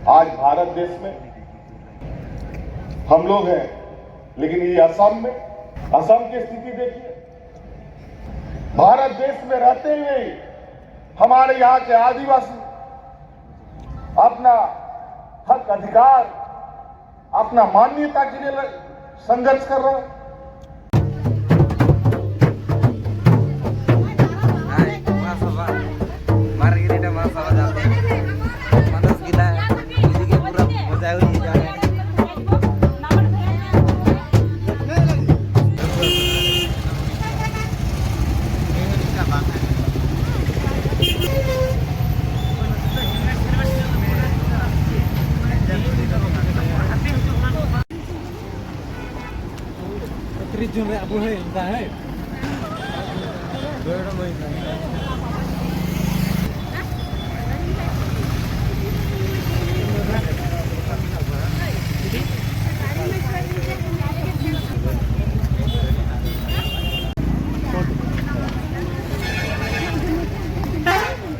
आज भारत देश में हम लोग हैं, लेकिन ये असम की स्थिति देखिए। भारत देश में रहते हुए हमारे यहाँ के आदिवासी अपना हक अधिकार, अपना मान्यता के लिए संघर्ष कर रहे हैं। Jun re abu hai da hai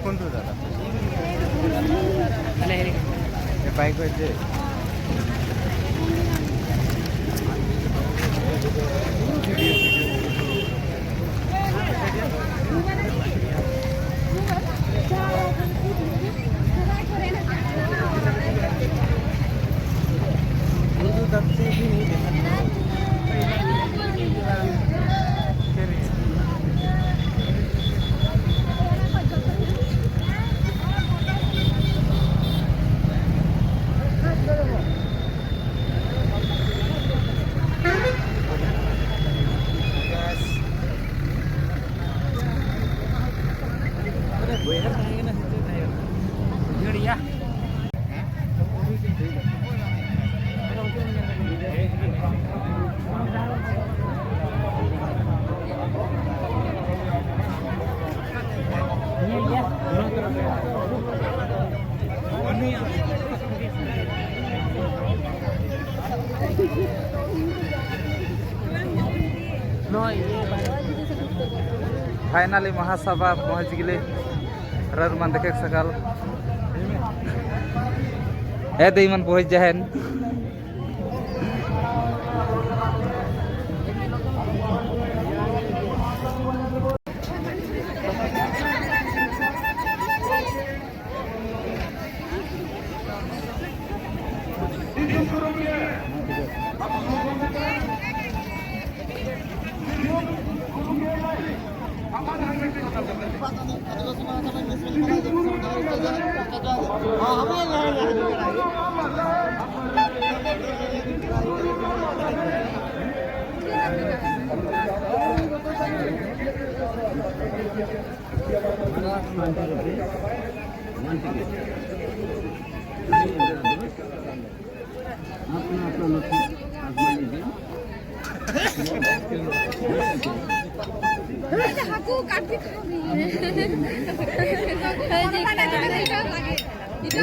कौन तो दादा बाइक पे फाइनली महासभा पहुंच गए ररमान देखे सकल ए दईमन पहुंच जाहन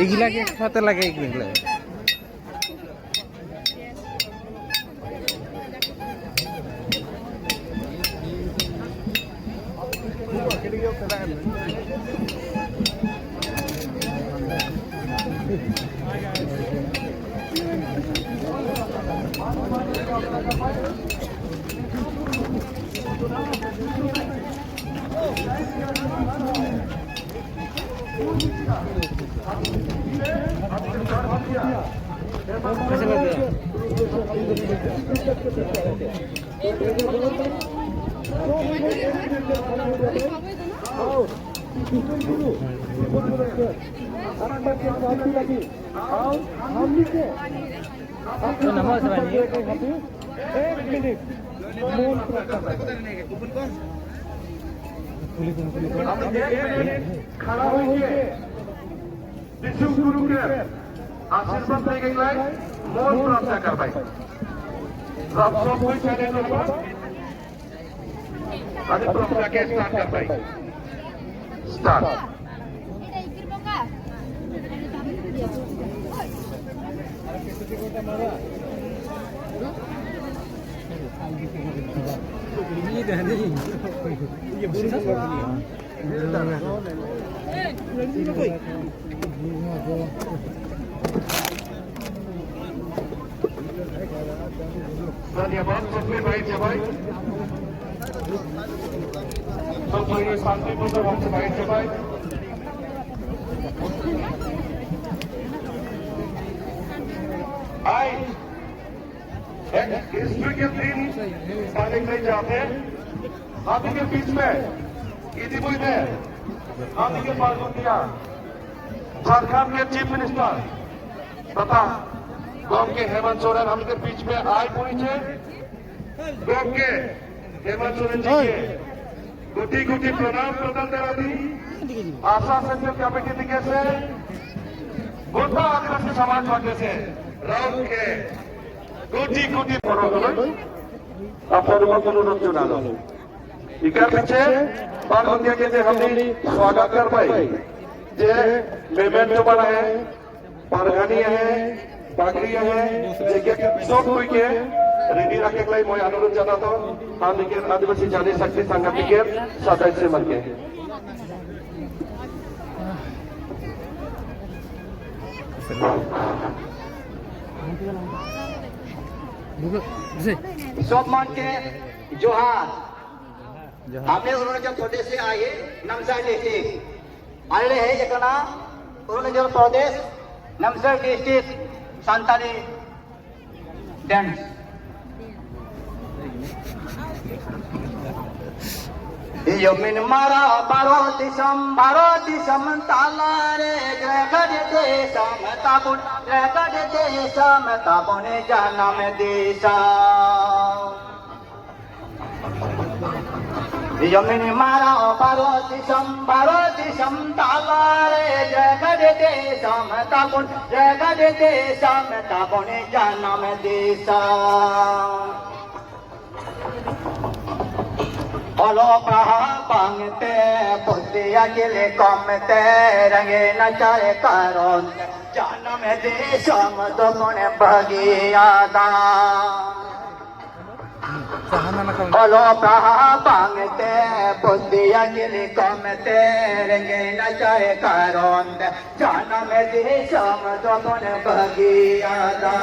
এগুলা কি সাথে লাগে এগুলা खड़ा होइए विश्व गुरु के आशीर्वाद ले गई लाई मोल प्राप्त कर पाई सब कोई चले तो आदि प्राप्त के स्टार्ट कर पाई स्टार्ट ये बुरा ধন্যবাদ সকলে বাইরে সবাই সকলে শান্তিপূর্ণভাবে বাইরে সবাই आज एक हिस्ट्री के दिन पाने के लिए जाते हैं आप के बीच में इतिमধ্যে आपके पास किया झारखंड के चीफ मिनिस्टर तथा गांव के हेमंत सोरेन हमके बीच में आए पहुंचे गांव के हेमंत सोरेन जी के गुटी गुटी प्रणाम प्रदान करा दी आशा संघ कमेटी दिखे से गोटा आदिवासी समाज पार्टी से राउंड के गुटी गुटी परोगल আপনাদের অনুরোধ জানালো इकर पीछे बालबंदिया के हमने स्वागत कर पाई जे मेमेंटो बना है परगानी है बागरिया है सब कोई के रेडी रखे के लिए मैं अनुरोध जाता हूं हम के आदिवासी जाति शक्ति संगठन के सदस्य मन के सब मान के जोहार हमने अरुणाचल प्रदेश से आए नमसा डिस्ट्रिक्ट आले है जकना अरुणाचल प्रदेश नमसा डिस्ट्रिक्ट संताली डांस यमिन मारा भारत दिसम ताला रे जगद देशम तापुन जगद देशम तापुने जानम देशा यमिन मारा भारत दिसम ताला रे जगद देशम तापुन जगद देशम तापुने जानम देशा Olo praha bangte puttiya gile komte range nachare karon janam desham domone bhagiyada Olo praha bangte puttiya gile komte range nachare karon janam desham domone bhagiyada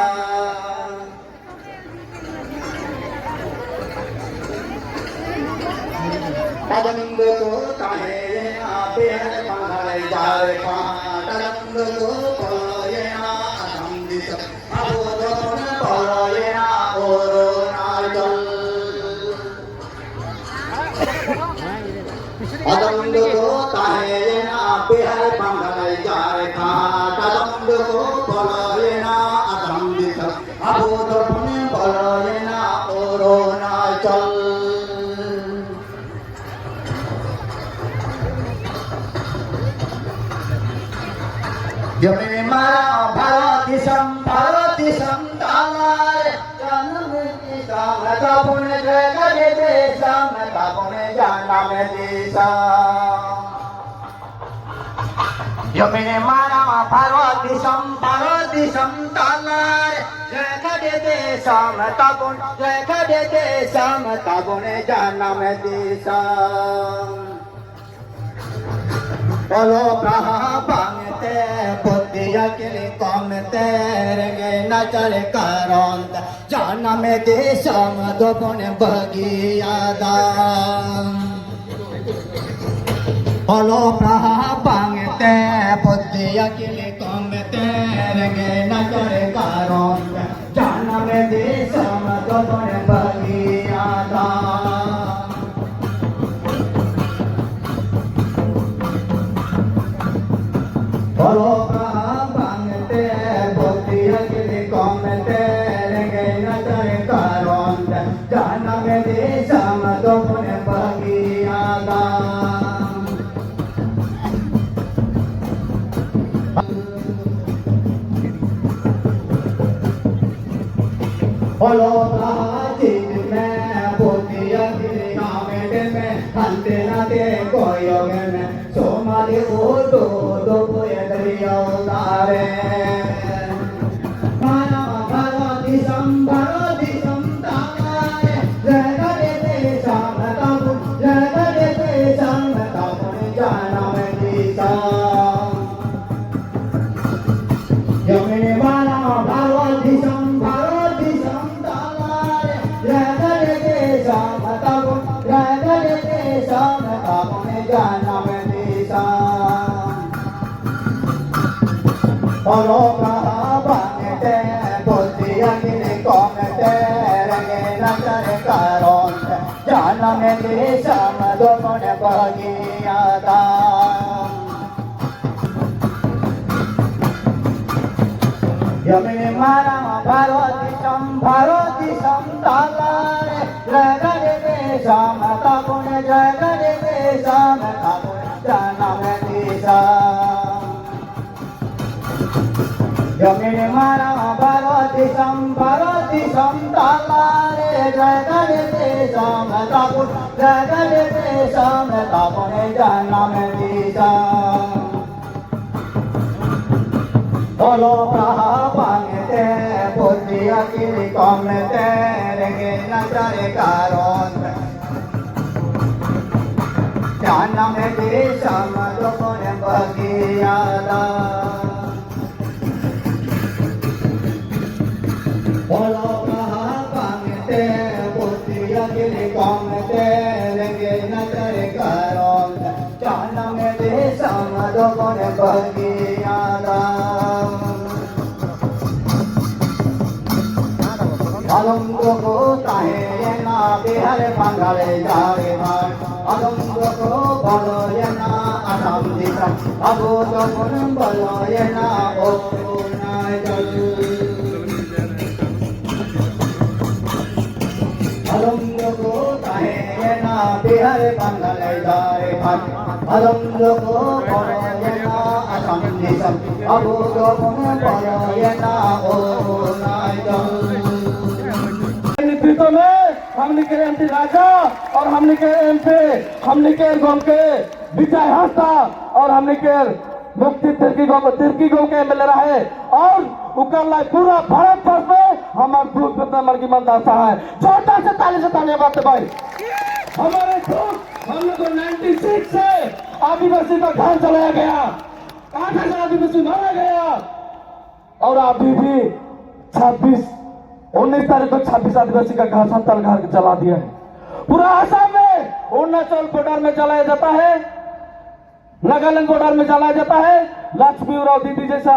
Tadang ko tahe ape pangai jare pa tadang ko palaye na adam disa abodon palaye na oro najal Tadang ko tahe ape pangai jare pa tadang ko palaye na adam disa abodon palaye na oro najal Yamine mara Bharat दिसम तालार जानम दिसम तापुने जगद देशम तापुने जानम देशा Yamine mara Bharat दिसम तालार जगद देशम तापुने जानम देशा Olo praha bangte puttiya kili komte range nachare karon janam desham dopone bhagiyada Olo praha bangte puttiya kili komte range nachare karon janam desham dopone bhagiyada Olo praha bangte puttiya kili komte range nachare karon janam desham dopone bhagiyada Olo praha jit mein puttiya kili kamete mein hante na de koyog mein somali udo do koye dariya utare Mara Bharat दिसम तालारे जगद Desam तापुन जगद Desam तापुने जानम देशा Yamine mara Bharat दिसम तालारे Olo praha bangete Bodhiya kini komete Renge natare karonte Jana meti samadopone bhagiyatam Yamini marama bharoti sam talare Jagade desam tapune jagade desam tapune jana meti sam Yamini marama bharoti sam talare Jagade desam tapune jagade desam tapune jana meti sam Olo praha bangete Bodhiya kini komete Renge natare karonte Jana meti samadopone bhagiyatam Olo praha bangete Bodhiya kini komete Renge natare karonte Jana meti samadopone bhagiyatam Alumgo ko tahe na bihar bangale jare bhai Alumgo ko bolo na asam disam Abu to kun bolo na o nai jal Alumgo ko tahe na bihar bangale jare bhai Alumgo ko bolo na asam disam Abu to kun bolo na o nai jal नेतृत्व में हमने के MP राजा और हमने के MP हमने के गांव के विजय हंसता और हमने के मुक्ति तिरकी गांव के एमएलए रहे और उकरला पूरा भारत वर्ष में हमारे दूध पिता मर्गी मंदासा है छोटा से ताली बात भाई हमारे दूध हम लोग को 96 से आदिवासी का घर चलाया गया 8000 आदिवासी मारा गया और अभी भी 19 तारीख को 26 आदिवासी का घर संताल घर जला दिया है पूरा आसाम में अरुणाचल बॉर्डर में जलाया जाता है नागालैंड बॉर्डर में जलाया जाता है लक्ष्मी उराव दीदी जैसा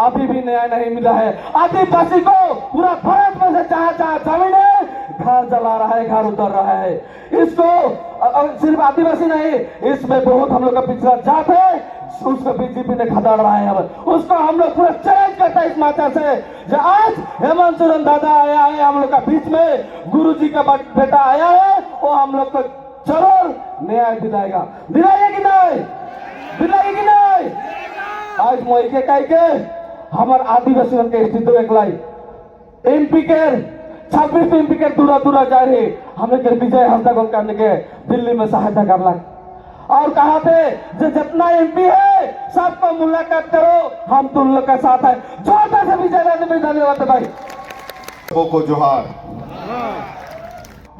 अभी भी न्याय नहीं मिला है आदिवासी को पूरा भारत में से जहाँ जमीन है घर जला रहा है घर उतर रहा है इसको सिर्फ आदिवासी नहीं इसमें बहुत हम लोग का पिछड़ा जात है उसको बीजेपी ने खदाड़ रहा है उसको हम लोग पूरा चैलेंज करता है इस माचा से जो आज हेमंत सोरेन दादा आया है हम लोग का बीच में गुरुजी का बेटा आया है वो हम लोग को जरूर न्याय दिलाएगा दिलाइए कि नहीं आज मोइके काई के हमारे आदिवासी के स्थिति एक लाई एमपी के 26 एमपी के दूरा जा रही हमने के विजय हंसदा करने के दिल्ली में सहायता कर ला और कहा थे जो जितना एमपी है सबको मुलाकात करो हम तुम लोग के साथ है छोटा से विजय में धन्यवाद भाई को जोहार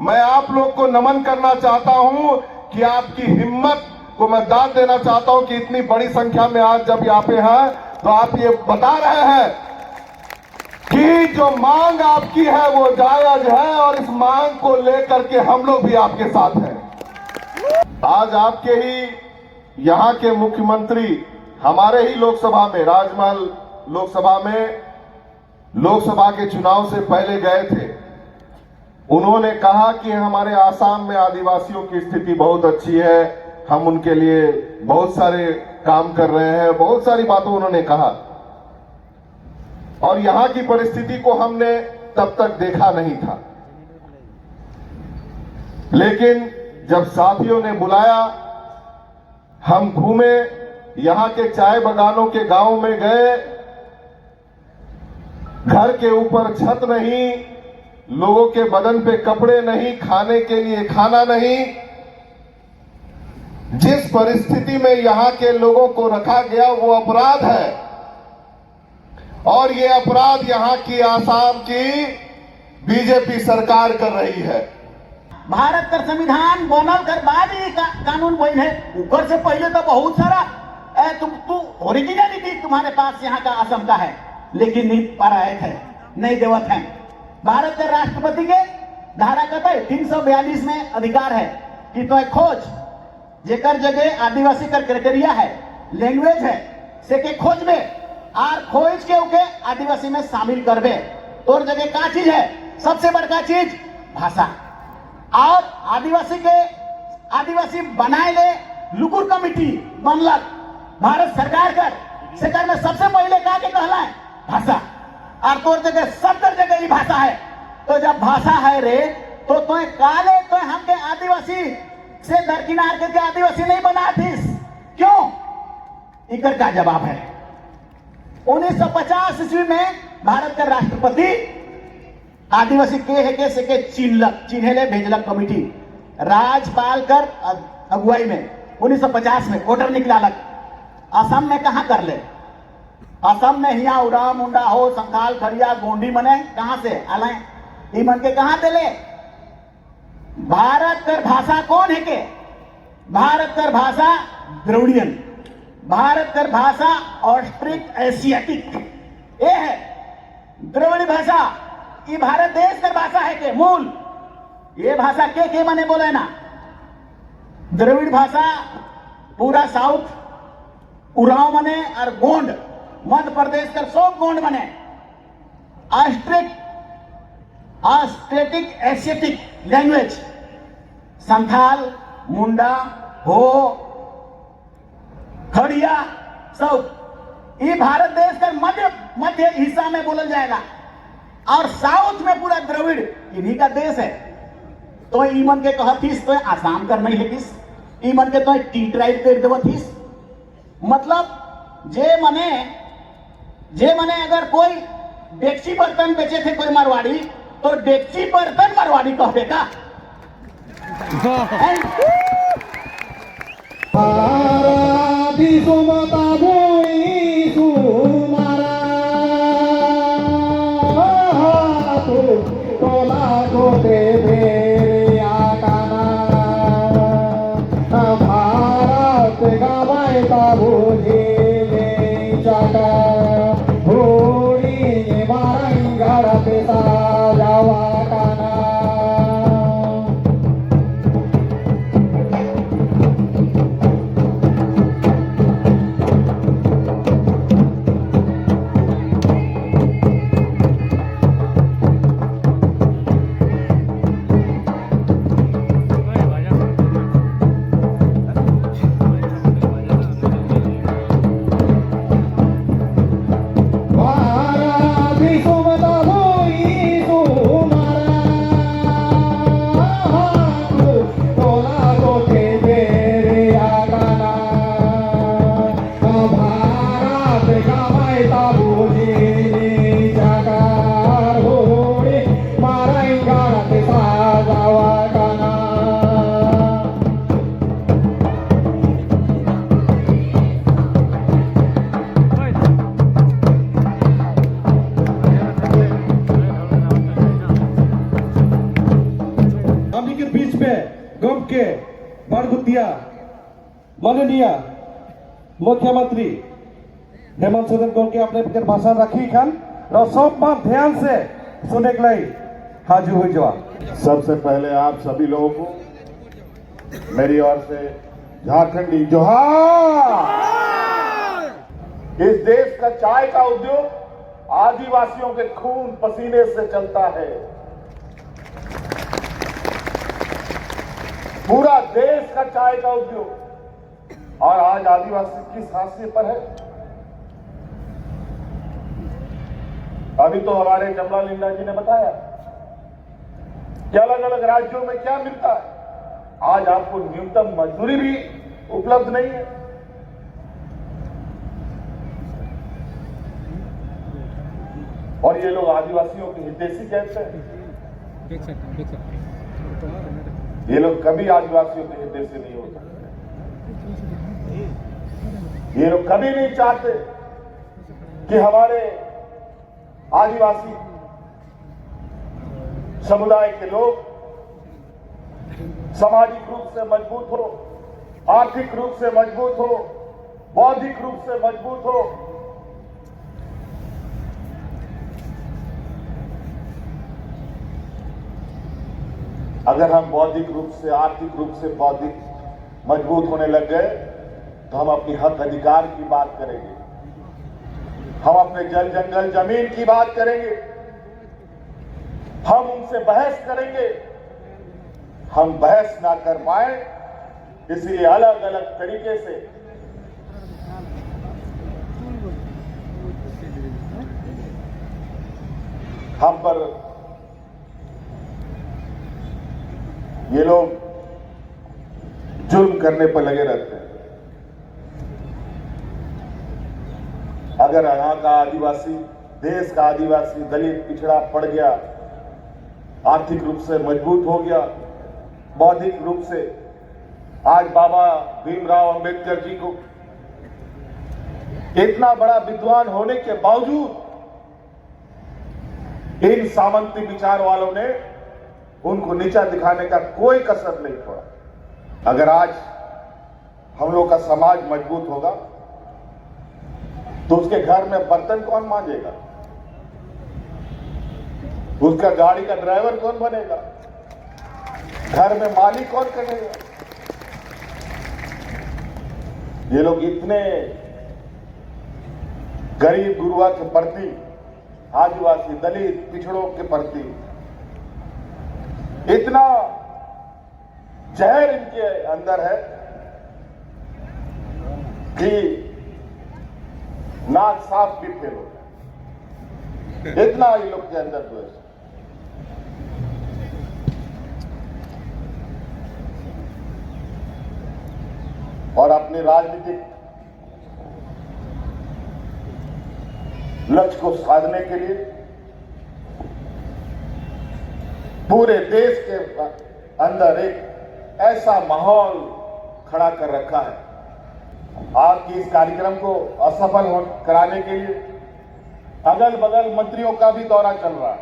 मैं आप लोग को नमन करना चाहता हूं कि आपकी हिम्मत को मैं दाद देना चाहता हूं कि इतनी बड़ी संख्या में आज जब यहाँ पे हैं तो आप ये बता रहे हैं कि जो मांग आपकी है वो जायज है और इस मांग को लेकर के हम लोग भी आपके साथ हैं आज आपके ही यहाँ के मुख्यमंत्री हमारे ही लोकसभा में राजमहल लोकसभा में लोकसभा के चुनाव से पहले गए थे उन्होंने कहा कि हमारे आसाम में आदिवासियों की स्थिति बहुत अच्छी है हम उनके लिए बहुत सारे काम कर रहे हैं बहुत सारी बातें उन्होंने कहा और यहाँ की परिस्थिति को हमने तब तक देखा नहीं था लेकिन जब साथियों ने बुलाया हम घूमे यहाँ के चाय बागानों के गांव में गए घर के ऊपर छत नहीं लोगों के बदन पे कपड़े नहीं खाने के लिए खाना नहीं जिस परिस्थिति में यहाँ के लोगों को रखा गया वो अपराध है और ये अपराध यहाँ की आसाम की बीजेपी सरकार कर रही है भारत का संविधान बनल कर बाद ही कानून बन है ऊपर से पहले तो बहुत सारा तू ओरिजिनलिटी तुम्हारे पास यहाँ का असम का है लेकिन नहीं पारायत है नहीं देवत है भारत के राष्ट्रपति के धारा कहता है 342 में अधिकार है कि तो खोज जेकर जगह आदिवासी का क्राइटेरिया है लैंग्वेज है से के खोज में और खोज के उके आदिवासी में शामिल करबे तोर जगह का चीज है सबसे बड़का चीज भाषा और आदिवासी बनाए ले लुकुर कमिटी बनलक भारत सरकार कर सेकर में सबसे पहले का के कहला है भाषा और तोर जगह 70 जगह ये भाषा है तो जब भाषा है रे तो काले तो हमके आदिवासी से दरकिनार करके आदिवासी नहीं बना थीस क्यों इकर का जवाब है 1950 ईस्वी में भारत का राष्ट्रपति आदिवासी के से के चिन्हले भेजलक कमिटी राजपाल कर अगुवाई में 1950 में ऑर्डर निकलालक असम में कहां कर ले असम में हिया उड़ा मुंडा हो संथाल खड़िया गोंडी मने कहां से आलाए ई मन के कहां देले भारत कर भाषा कौन है के भारत कर भाषा द्रविडियन भारत कर भाषा ऑस्ट्रिक एशियाटिक ये है द्रविड़ भाषा ये भारत देश कर भाषा है के मूल ये भाषा के मने बोले ना द्रविड़ भाषा पूरा साउथ उराव मने और गोंड मध्य प्रदेश कर सब गोंड मने ऑस्ट्रेटिक एशियाटिक लैंग्वेज संथाल मुंडा हो खड़िया सब ये भारत देश का मध्य हिस्सा में बोला जाएगा और साउथ में पूरा द्रविड़ इन्हीं का देश है तो ईमन के कहतीस तो आसाम कर नहीं है किस ईमन के तो टी ट्राइब कर देवतीस मतलब जे मने अगर कोई डेक्ची बर्तन बेचे थे कोई मारवाड़ी तो डेक्ची बर्तन मारवाड़ी कहबे का माननीय मुख्यमंत्री हेमंत सोरेन के अपने भाषण रखी खान सब बात ध्यान से सुने के लिए हाजिर हुई जवाब। सबसे पहले आप सभी लोगों को मेरी ओर से झारखंडी जोहार। इस देश का चाय का उद्योग आदिवासियों के खून पसीने से चलता है। पूरा देश का चाय का उद्योग और आज आदिवासी किस हाशिए पर है। अभी तो हमारे जमला लिंगा जी ने बताया कि अलग अलग राज्यों में क्या मिलता है। आज आपको न्यूनतम मजदूरी भी उपलब्ध नहीं है। और ये लोग आदिवासियों की हितैषी कहते हैं। ये लोग कभी आदिवासियों के हितैषी नहीं हो सकते। ये लोग कभी नहीं चाहते कि हमारे आदिवासी समुदाय के लोग सामाजिक रूप से मजबूत हो, आर्थिक रूप से मजबूत हो, बौद्धिक रूप से मजबूत हो। अगर हम बौद्धिक रूप से, आर्थिक रूप से बौद्धिक मजबूत होने लग गए तो हम अपनी हक अधिकार की बात करेंगे। हम अपने जल जंगल जमीन की बात करेंगे, हम उनसे बहस करेंगे। हम बहस ना कर पाए, इसलिए अलग अलग तरीके से हम पर ये लोग जुल्म करने पर लगे रहते हैं। अगर यहाँ का आदिवासी, देश का आदिवासी, दलित, पिछड़ा पड़ गया, आर्थिक रूप से मजबूत हो गया, बौद्धिक रूप से, आज बाबा भीमराव अंबेडकर जी को इतना बड़ा विद्वान होने के बावजूद इन सामंती विचार वालों ने उनको नीचा दिखाने का कोई कसर नहीं छोड़ा। अगर आज हम लोग का समाज मजबूत होगा तो उसके घर में बर्तन कौन मांजेगा, उसका गाड़ी का ड्राइवर कौन बनेगा, घर में मालिक कौन करेगा। ये लोग इतने गरीब गुरुआ के प्रति, आदिवासी, दलित, पिछड़ों के प्रति इतना जहर इनके अंदर है कि नाक साफ भी फेल होता है। इतना ये लोग के अंदर द्वेष है। और अपनी राजनीतिक लक्ष्य को साधने के लिए पूरे देश के अंदर एक ऐसा माहौल खड़ा कर रखा है। आपकी इस कार्यक्रम को असफल कराने के लिए अगल बगल मंत्रियों का भी दौरा चल रहा है।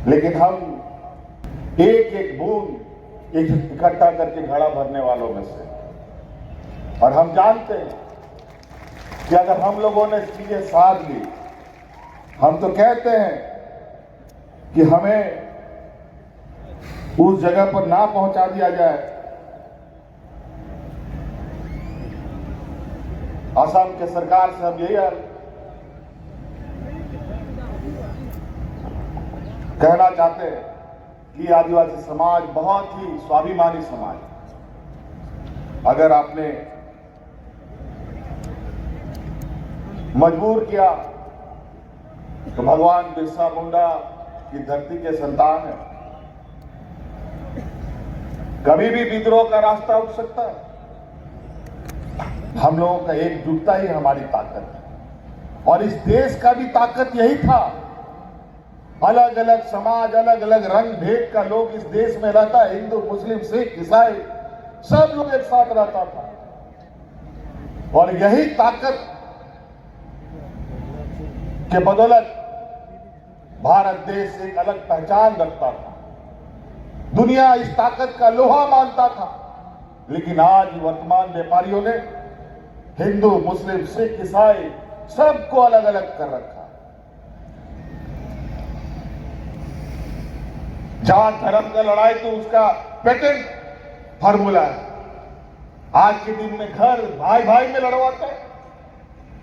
लेकिन हम एक एक बूंद इकट्ठा करके घड़ा भरने वालों में से, और हम जानते हैं कि अगर हम लोगों ने चीजें साध ली, हम तो कहते हैं कि हमें उस जगह पर ना पहुंचा दिया जाए। असम के सरकार से हम यही कहना चाहते हैं कि आदिवासी समाज बहुत ही स्वाभिमानी समाज है। अगर आपने मजबूर किया तो भगवान बिरसा मुंडा की धरती के संतान है, कभी भी विद्रोह का रास्ता उठ सकता है। हम लोगों का एकजुटता ही हमारी ताकत है, और इस देश का भी ताकत यही था। अलग अलग समाज, अलग अलग रंग भेद का लोग इस देश में रहता है, हिंदू, मुस्लिम, सिख, ईसाई, सब लोग एक साथ रहता था। और यही ताकत के बदौलत भारत देश एक अलग पहचान रखता था। दुनिया इस ताकत का लोहा मानता था। लेकिन आज वर्तमान व्यापारियों ने हिंदू, मुस्लिम, सिख, ईसाई सबको अलग अलग कर रखा। जात धर्म का लड़ाई तो उसका पेटेंट फार्मूला है। आज के दिन में घर भाई भाई में लड़वाता है,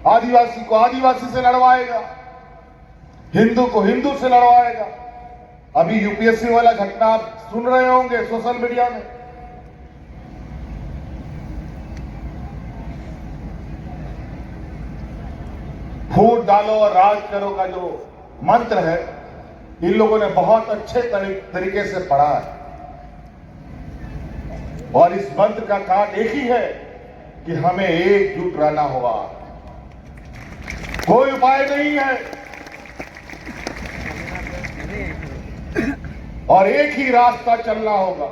आदिवासी को आदिवासी से लड़वाएगा, हिंदू को हिंदू से लड़वाएगा। अभी यूपीएससी वाला घटना आप सुन रहे होंगे सोशल मीडिया में। फूट डालो और राज करो का जो मंत्र है, इन लोगों ने बहुत अच्छे तरीके से पढ़ा है। और इस मंत्र का काम एक ही है कि हमें एकजुट रहना होगा, कोई उपाय नहीं है। और एक ही रास्ता चलना होगा।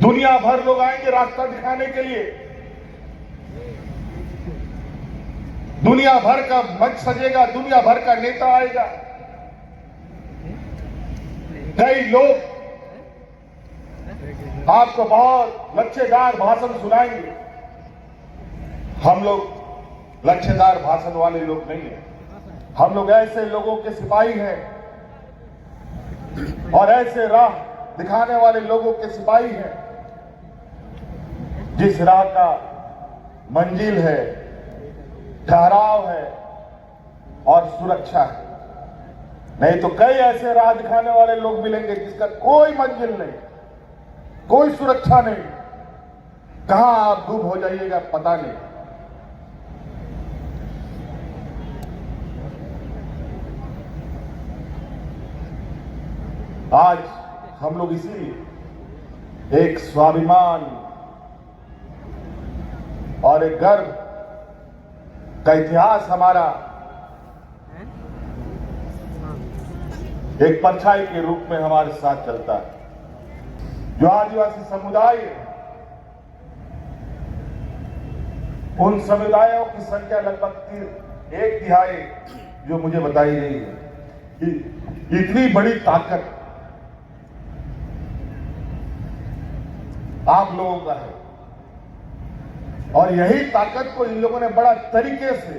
दुनिया भर लोग आएंगे रास्ता दिखाने के लिए, दुनिया भर का मंच सजेगा, दुनिया भर का नेता आएगा, कई लोग आपको बहुत लच्छेदार भाषण सुनाएंगे। हम लोग लच्छेदार भाषण वाले लोग नहीं हैं। हम लोग ऐसे लोगों के सिपाही हैं और ऐसे राह दिखाने वाले लोगों के सिपाही हैं जिस राह का मंजिल है, ठहराव है और सुरक्षा है। नहीं तो कई ऐसे राह दिखाने वाले लोग मिलेंगे जिसका कोई मंजिल नहीं, कोई सुरक्षा नहीं, कहां आप डूब हो जाइएगा पता नहीं। आज हम लोग इसीलिए एक स्वाभिमान और एक गर्व का इतिहास हमारा एक परछाई के रूप में हमारे साथ चलता है। जो आदिवासी समुदाय, उन समुदायों की संख्या लगभग 1/3 जो मुझे बताई गई है, कि इतनी बड़ी ताकत आप लोगों का है और यही ताकत को इन लोगों ने बड़ा तरीके से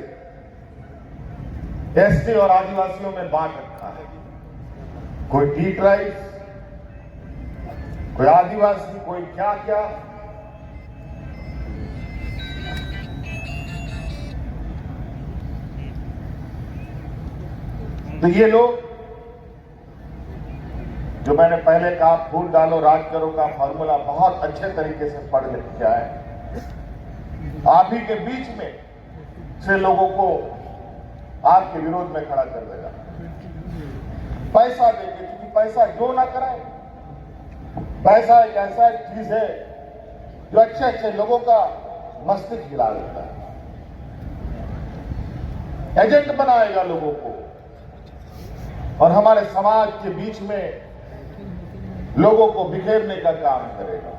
एसटी और आदिवासियों में बांट रखा है। कोई टी ट्राइब्स, कोई आदिवासी, कोई क्या क्या। तो ये लोग जो मैंने पहले कहा फूल डालो राज करो का फॉर्मूला बहुत अच्छे तरीके से पढ़ लिख के आए। आप ही के बीच में से लोगों को आपके विरोध में खड़ा कर देगा, पैसा देके, क्योंकि पैसा जो ना कराए। पैसा एक ऐसा चीज है जो अच्छे अच्छे लोगों का मस्तिष्क हिला देता है, एजेंट बनाएगा लोगों को और हमारे समाज के बीच में लोगों को बिखेरने का काम करेगा।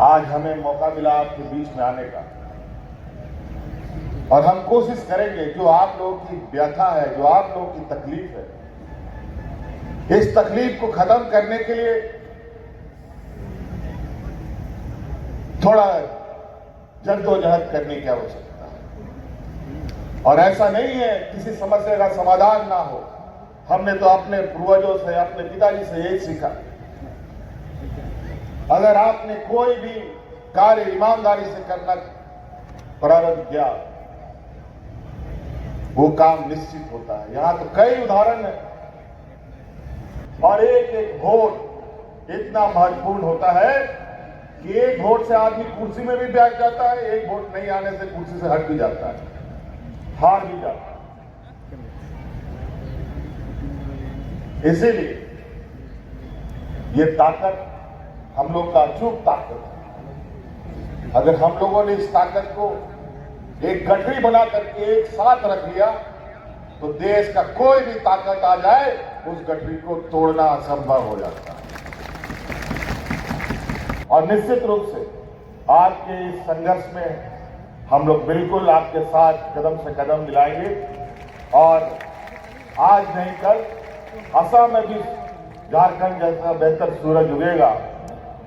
आज हमें मौका मिला आपके बीच में आने का और हम कोशिश करेंगे जो आप लोगों की व्यथा है, जो आप लोगों की तकलीफ है, इस तकलीफ को खत्म करने के लिए थोड़ा जद्दोजहद करने की आवश्यकता है। और ऐसा नहीं है किसी समस्या का समाधान ना हो। हमने तो अपने पूर्वजों से, अपने पिताजी से यही सीखा, अगर आपने कोई भी कार्य ईमानदारी से करना प्रारंभ किया वो काम निश्चित होता है। यहां तो कई उदाहरण है और एक एक वोट इतना महत्वपूर्ण होता है कि एक वोट से आदमी कुर्सी में भी बैठ जाता है, एक वोट नहीं आने से कुर्सी से हट भी जाता है, हार भी जाता है। इसीलिए ये ताकत हम लोग का अचूक ताकत है। अगर हम लोगों ने इस ताकत को एक गठरी बना करके एक साथ रख लिया तो देश का कोई भी ताकत आ जाए उस गठरी को तोड़ना असंभव हो जाता है। और निश्चित रूप से आपके इस संघर्ष में हम लोग बिल्कुल आपके साथ कदम से कदम मिलाएंगे और आज नहीं कल असम में भी झारखंड जैसा बेहतर सूरज उगेगा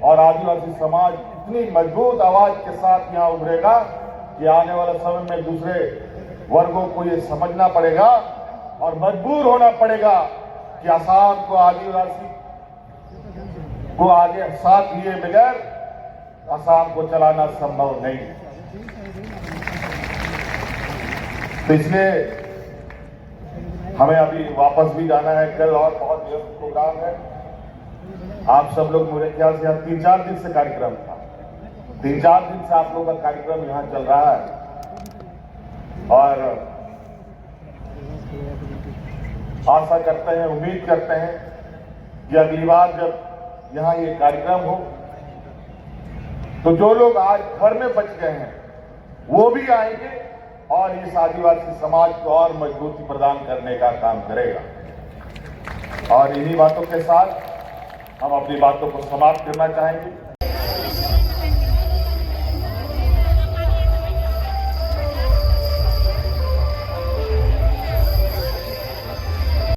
और आदिवासी समाज इतनी मजबूत आवाज के साथ यहां उभरेगा कि आने वाले समय में दूसरे वर्गों को ये समझना पड़ेगा और मजबूर होना पड़ेगा कि असम को आदिवासी को आगे साथ लिए बगैर असम को चलाना संभव नहीं है। तो इसलिए हमें अभी वापस भी जाना है, कल और बहुत व्यस्त प्रोग्राम है। आप सब लोग मेरे ख्याल से यहाँ 3-4 दिन से कार्यक्रम था, 3-4 दिन से आप लोगों का कार्यक्रम यहाँ चल रहा है और आशा करते हैं, उम्मीद करते हैं कि अगली बार जब यहाँ ये कार्यक्रम हो तो जो लोग आज घर में बच गए हैं वो भी आएंगे और इस आदिवासी समाज को और मजबूती प्रदान करने का काम करेगा। और इन्हीं बातों के साथ हम अपनी बातों को समाप्त करना चाहेंगे।